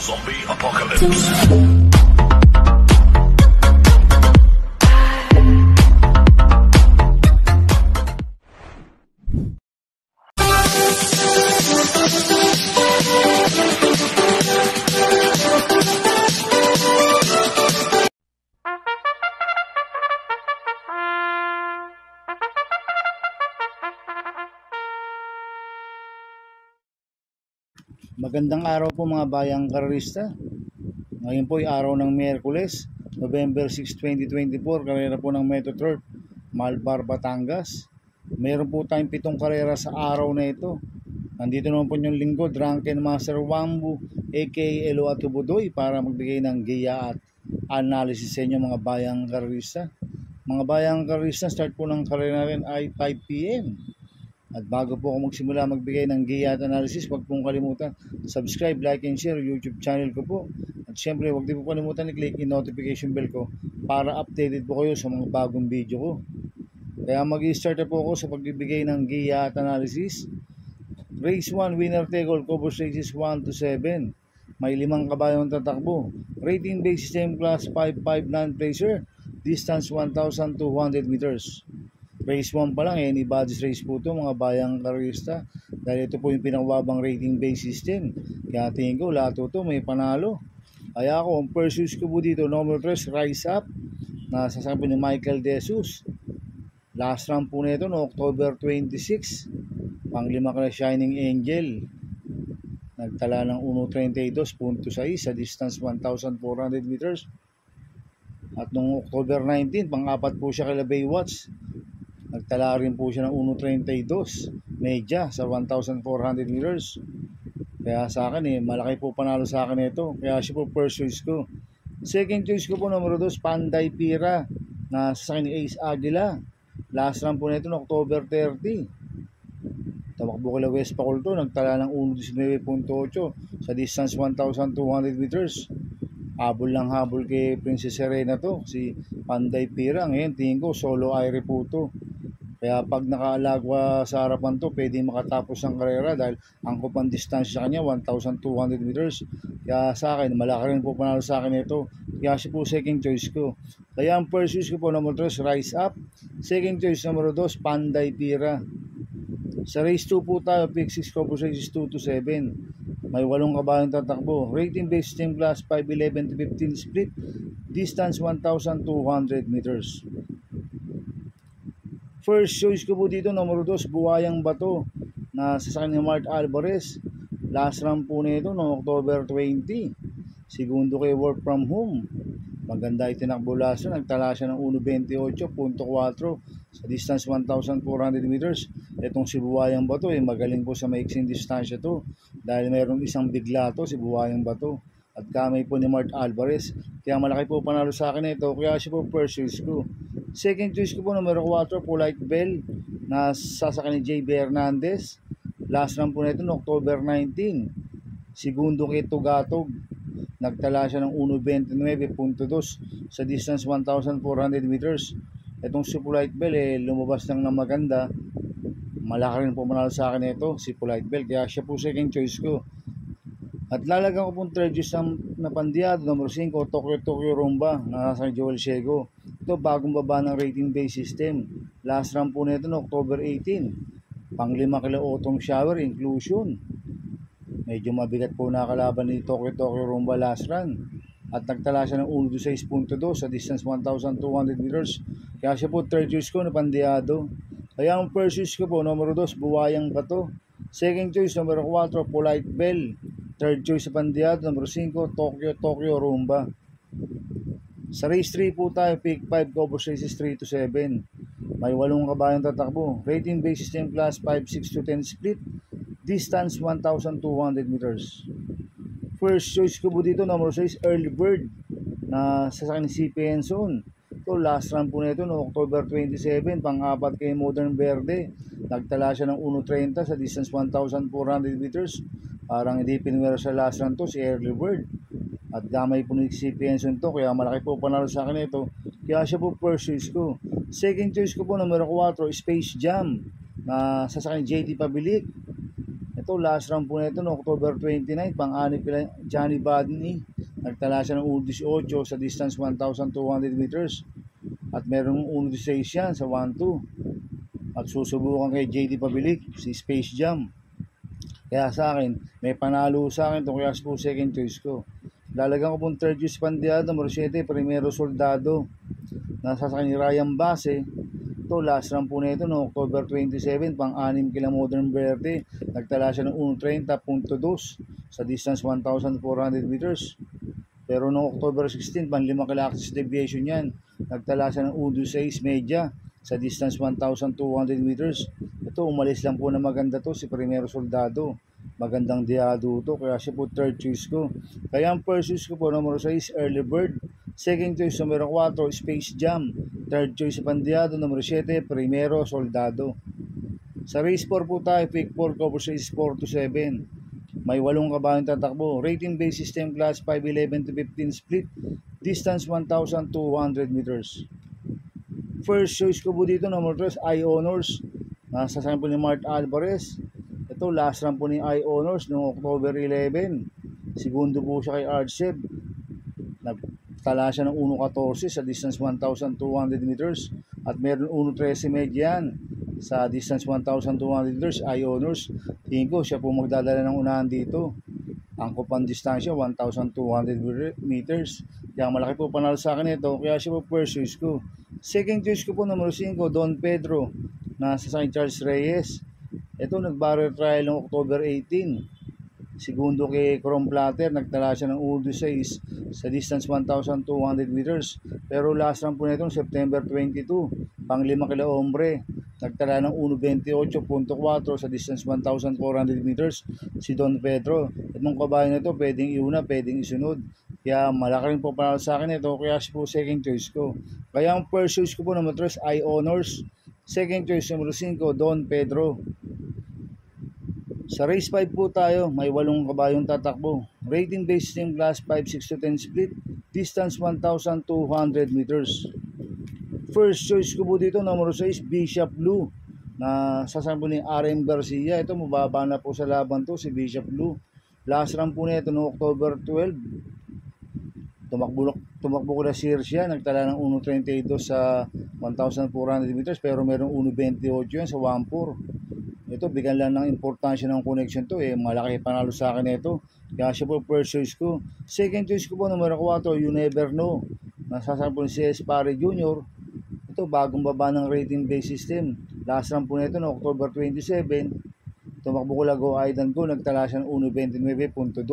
Zombie Apocalypse. Magandang araw po mga bayang karerista. Ngayon po ay araw ng Miyerkules, November 6, 2024, karera po ng Metro Turf, Malbar, Batangas. Meron po tayong 7 karera sa araw na ito. Nandito naman po yung lingkod, Drunken Master Wambu, aka Elo Atubudoy, para magbigay ng giya at analysis sa inyo mga bayang karerista. Mga bayang karerista, start po ng karera rin ay 5 PM. At bago po ako magsimula magbigay ng giya at analysis, huwag pong kalimutan subscribe, like, and share YouTube channel ko po. At syempre, huwag din po kalimutan i-click yung notification bell ko para updated po kayo sa mga bagong video ko. Kaya mag-i-start na po ako sa pagbibigay ng giya at analysis. Race 1, winner take all, covers races 1 to 7. May 5 kabayong tatakbo. Rating base system class 5-5 non-placer. Distance 1,200 meters. Race 1 pa lang, anybody's race po ito mga bayang karerista. Dahil ito po yung pinakababang rating base system. Kaya tingin ko lahat ito may panalo. Kaya ako, ang first choice ko po dito, number 3, Rise Up. Nasasabi ni Michael De Jesus. Last run po nito no October 26. Pang-5 ka na Shining Angel. Nagtala ng 1.32.6 sa distance 1,400 meters. At noong October 19, pang-4 po siya kay Baywatch. Nagtala rin po siya ng 1.32 medya sa 1,400 meters. Kaya sa akin malaki po panalo sa akin ito. Kaya siya po first choice ko. Second choice ko po numero 2, Panday Pira na sa akin ni Ace Aguila. Last run po nito noong October 30. Tamakbo kila West Pacolto, nagtala ng 1.19.8 sa distance 1,200 meters. Habol lang habol kay Princess Serena to, si Panday Pira. Ngayon tingin ko solo aire po to. Kaya pag nakaalagwa sa harapan to, pwede makatapos ng karera dahil ang kupang distansya sa kanya 1,200 meters. Kaya sa akin, malaki rin po panalo sa akin ito. Kaya siya po second choice ko. Kaya ang first choice ko po number 3, Rise Up. Second choice number 2, Panday Pira. Sa race 2 po tayo, pick 6 couples races 2 to 7. May 8 kabayong tatakbo. Rating based team class 5-11 to 15 split. Distance 1,200 meters. First choice ko po dito, numero 2, Buhayang Bato na sa ni Mark Alvarez. Last run po nito no October 20. Segundo kay Work From Home. Maganda itinakbo last run. Nagtala siya ng 1.28.4 sa distance 1,400 meters. Itong si Buhayang Bato magaling po sa maiksing distansya to. Dahil mayroong isang bigla to si Buhayang Bato. At kamay po ni Mark Alvarez. Kaya malaki po panalo sa akin ito. Kaya siya po first choice ko. Second choice ko po numero 4, Polite Bell na sasakyan ni JB Hernandez. Last run po nito no October 19. Segundo kay Tugatog. Nagtala siya ng 1.29.2 sa distance 1,400 meters. Itong si Polite Bell lumabas lang ng maganda. Malaki rin po manalo sa akin ito si Polite Bell. Kaya siya po second choice ko. At lalagyan ko pong third choice na pandiado, number 5, Tokyo Rumba na sa Joel Ciego. Ito bagong baba ng rating base system. Last run po nito no October 18. Pang-5 kila Autumn Shower Inclusion. Medyo mabigat po nakalaban ni Tokyo Rumba last run. At nagtala siya ng 1.6.2 sa distance 1,200 meters. Kaya siya po third choice ko na pandiado. Kaya ang first choice ko po, numero 2, Buhayang Bato. Second choice, numero 4, Polite Bell. Third choice sa pandiado, numero 5, Tokyo Rumba. Sa race 3 po tayo, pick 5 covers races 3 to 7. May 8 kabayong tatakbo. Rating base system class 5, 6 to 10 split. Distance 1,200 meters. First choice ko po dito, number 6, Early Bird na sasakyan ni CP Enson. Ito, last run po nito no October 27, pang-4 kay Modern Verde. Nagtala siya ng 1.30 sa distance 1,400 meters. Parang hindi pinwera sa last run to si Early Bird. At gamay po ni CP Enson to, kaya malaki po panalo sa akin ito. Kaya siya po first choice ko. Second choice ko po, numero 4, Space Jam na sasakyan JT Pabilik. Ito, last round po nito no October 29, pang-anim kila Johnny Badney. Nagtala siya ng 1.18 sa distance 1,200 meters. At merong 1.16 yan sa 1-2. At susubukan kay JD Pabilik, si Space Jam. Kaya sa akin, may panalo sa akin ito, kaya po second choice ko. Lalagyan ko pong third choice Pandiado, numero 7, Primero Soldado. Nasa sa akin ni Ryan Base. Ito, last round po nito no October 27, pang-anim kila Modern Verde. Nagtala siya ng 1.30.2 sa distance 1,400 meters. Pero noong October 16, pang-5 kila Axis Deviation yan. Nagtala siya ng 1.6 media sa distance 1,200 meters. Ito, umalis lang po na maganda to si Primero Soldado. Magandang diado to, kaya siya po third choice ko. Kaya ang first choice ko po, numero 6, Early Bird. Second choice, numero 4, Space Jam. Third choice sa Pandiado, numero 7, Primero Soldado. Sa race 4 po tayo, pick 4, cover 6, 4 to 7. May 8 kabayong tatakbo. Rating base system class 5'11 to 15 split. Distance 1,200 meters. First choice ko po dito, number 3, I Honors. Nasa sample ni Mart Alvarez. Ito, last run po ni I Honors noong October 11. Segundo po siya kay Artseb. Nagtala siya ng 1.14 sa distance 1,200 meters. At meron 1.13 median sa distance 1,200 meters. I Honors, tingin ko siya po magdadala ng unahan dito. Ang kupang distansya 1,200 meters. Kaya malaki po panalo sa akin ito, kaya siya po first choice ko. Second choice ko po, numero 5, Don Pedro, nasa St. Charles Reyes. Ito, nag-barrier trial noong October 18. Segundo kay Chrome Platter, nagtala siya ng 1.6 sa distance 1,200 meters. Pero last run po nito, September 22, pang-5 kila Hombre, nagtala ng 1.28.4 sa distance 1,400 meters. Si Don Pedro, itong kabayo na ito, pwedeng iuna, pwedeng isunod. Kaya malaki rin po para sa akin ito, kaya siya po second choice ko. Kaya ang first choice ko po, numero 3, I Honors. Second choice, numero 5, Don Pedro. Sa race 5 po tayo, may 8 kabayong tatakbo. Rating based system class 5, 6 to 10 split. Distance 1,200 meters. First choice ko po dito, numero 6, Bishop Blue. Na sasample ni RM Garcia. Ito, mababa na po sa laban to, si Bishop Blue. Last run po nito noong October 12. Tumakbo ko na Sirsia, nagtala ng 1.32 sa 1,400 meters, pero merong 1.28 yan sa 1.4. Ito, bigyan lang ng importansya ng connection to, malaki panalo sa akin ito. Kaya siya po first choice ko. Second choice ko po, numero 4, You Never Know. Nasasampo ni CS Pare Jr. Ito, bagong baba ng rating base system. Last run po nito no October 27. Tumakbo ko Lago Aidan ko, nagtala siya ng 1.29.2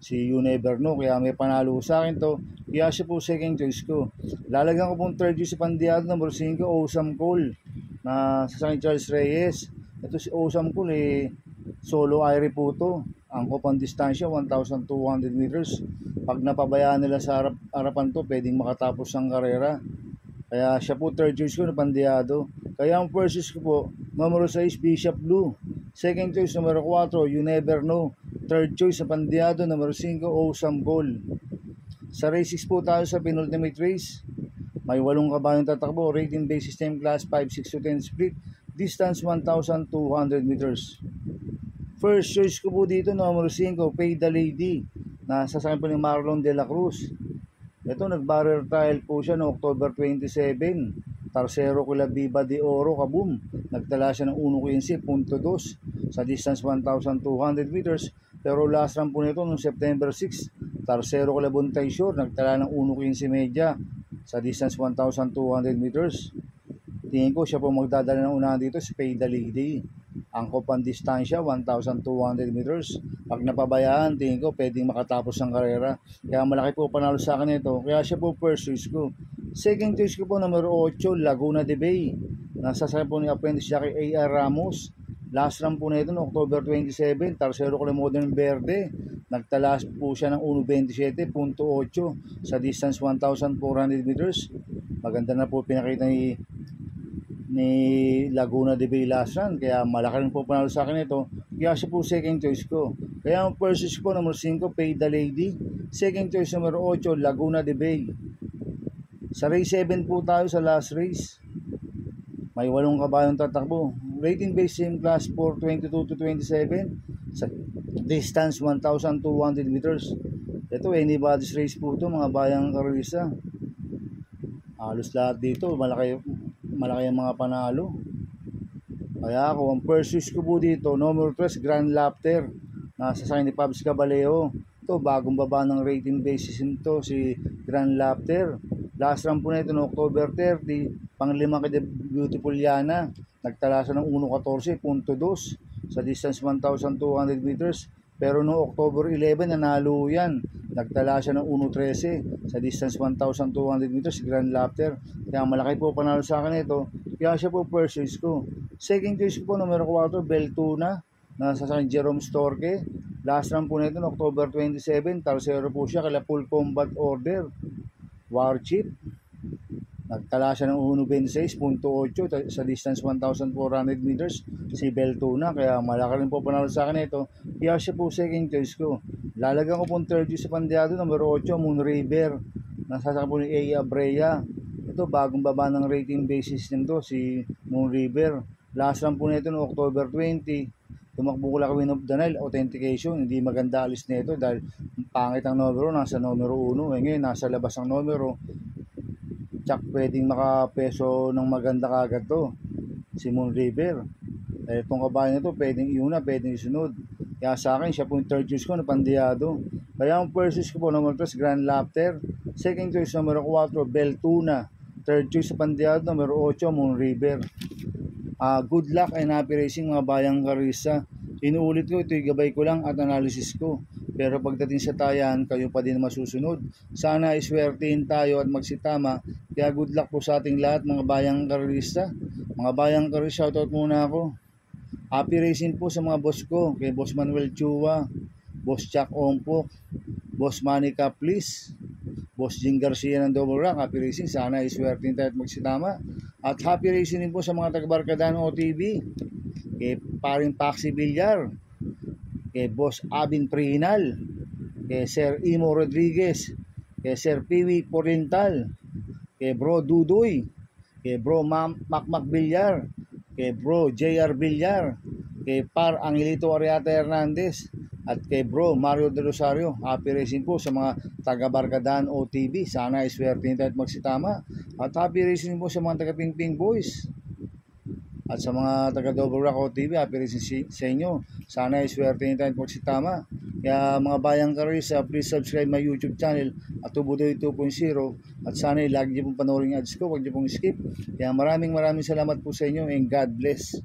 si You Never Know, kaya may panalo sa akin to, kaya siya po second choice ko. Lalagyan ko pong third choice sa Pandiado, number 5, Awesome Call, na sa St. Charles Reyes. Ito si Awesome Call, solo Irie po to. Ang kupang distansya 1,200 meters. Pag napabayaan nila sa harapan to, pwedeng makatapos ang karera. Kaya siya po third choice ko na Pandiado. Kaya ang first choice ko po, numero 6, Bishop Blue. Second choice, numero 4, You Never Know. Third choice sa Pandiado, numero 5, Awesome Goal. Sa race 6 po tayo sa penultimate race. May 8 kabayong tatakbo. Rating base system class 5, 6 to 10 split. Distance 1,200 meters. First choice ko po dito, numero 5, Pay the Lady. Nasasakyan po ni Marlon De La Cruz. Ito, nag-barrier trial po siya no October 27. Tarsero kila Viva de Oro, kaboom. Nagtala siya ng 1.15.2 sa distance 1,200 meters. Pero last run po nito noong September 6. Tarsero kila Buntay Shore, nagtala ng 1.15 media sa distance 1,200 meters. Tingin ko siya po magdadala ng unahan dito si Pay the Lady. Ang kupang distansya 1,200 meters. Pag napabayaan, tingin ko pwedeng makatapos ang karera. Kaya malaki po panalo sa akin ito. Kaya siya po first choice ko. Second choice ko po, numero 8, Laguna de Bay. Nasasakyan po ni Apprentice Jackie A.R. Ramos. Last run po na ito no October 27. Tarsero ko Modern Verde. Nagtala po siya ng 1.27.8 sa distance 1,400 meters. Maganda na po pinakita ni Laguna de Bay last run. Kaya malaki rin po panalo sa akin ito. Kaya siya po second choice ko. Kaya ang first choice ko, numero 5, Pay the Lady. Second choice, numero 8, Laguna de Bay. Sa race 7 po tayo sa last race. May 8 kabayong tatakbo. Rating base same class 4, 22 to 27. Sa distance 1,200 meters. Ito, anybody's race po ito, mga bayang karista. Halos lahat dito, malaki ang mga panalo. Kaya ako, ang pursuit ko po dito, number 3, Grand Laughter. Nasa sign ni Pabs Caballero. Ito, bagong baba ng rating basis nito, si Grand Laughter. Last run po na ito no October 30, pang-5 kay The Beautiful Yana. Nagtala siya ng 1.14.2 sa distance 1,200 meters. Pero no October 11, nanalo yan. Nagtala siya ng 1.13 sa distance 1,200 meters, Grand Laughter. Kaya malaki po panalo sa akin ito. Kaya siya po first choice ko. Second choice ko po, numero 4, Beltuna. Nasa San Jerome Storke. Last run po na ito, October 27. Tercero po siya, kala Full Combat Order. Warchip. Nagtala siya ng 1.26.8 sa distance 1,400 meters. Si Beltuna. Kaya malaki rin po panalo sa akin ito. Kaya siya po second choice ko. Lalagyan ko pong third choice sa pandiado, numero 8, Moon River. Nasasaka po ni A. Abrea. Ito, bagong baba ng rating basis nito, si Moon River. Last run po nito no October 20. Tumakbo ko lang Win of the Nile, authentication. Hindi maganda alis nito dahil pangit ang numero, nasa numero 1. Ngayon, nasa labas ang numero. Tsak, pwedeng makapeso ng maganda kagad to, si Moon River. Itong kabayan nito, pwedeng iuna, pwedeng isunod. Kaya sa akin, siya po yung third choice ko na pandiyado. Kaya ang first choice ko po, number 3, Grand Laughter. Second choice, numero 4, Beltuna. Third choice sa pandiyado, numero 8, Moon River. Good luck and happy racing mga bayang karista. Inuulit ko, ito'y gabay ko lang at analysis ko. Pero pagdating sa tayan, kayo pa din masusunod. Sana iswertihin tayo at magsitama. Kaya good luck po sa ating lahat mga bayang karista. Mga bayang karista, shoutout muna ako. Happy racing po sa mga boss ko. Kay Boss Manuel Chua, Boss Chuck Ompok, Boss Manny Caplis, Boss Jing Garcia ng Double Rock. Happy racing. Sana iswertihin tayo at magsitama. At happy racing din po sa mga taga-Barkadaan OTV. Kay Paring Paxi Villar, kay Boss Abin Prihinal, kay Sir Imo Rodriguez, kay Sir Piwi Porental, kay Bro Dudoy, kay Bro Macmac Villar, kay Bro JR Villar, kay Par Angelito Ariata Hernandez, at kay Bro Mario De Rosario. Happy racing po sa mga taga-Barkadaan OTV. Sana iswertihin tayo at magsitama. At happy racing po sa mga taga-Pingping Boys. At sa mga taga-Double Rock OTV, happy racing sa inyo. Sana iswertihin tayo at magsitama. Kaya mga bayang karisa, please subscribe my YouTube channel at Tubudoy 2.0. At sana lagi niyo pong panoorin yung ads ko, huwag niyo pong skip. Kaya maraming salamat po sa inyo and God bless.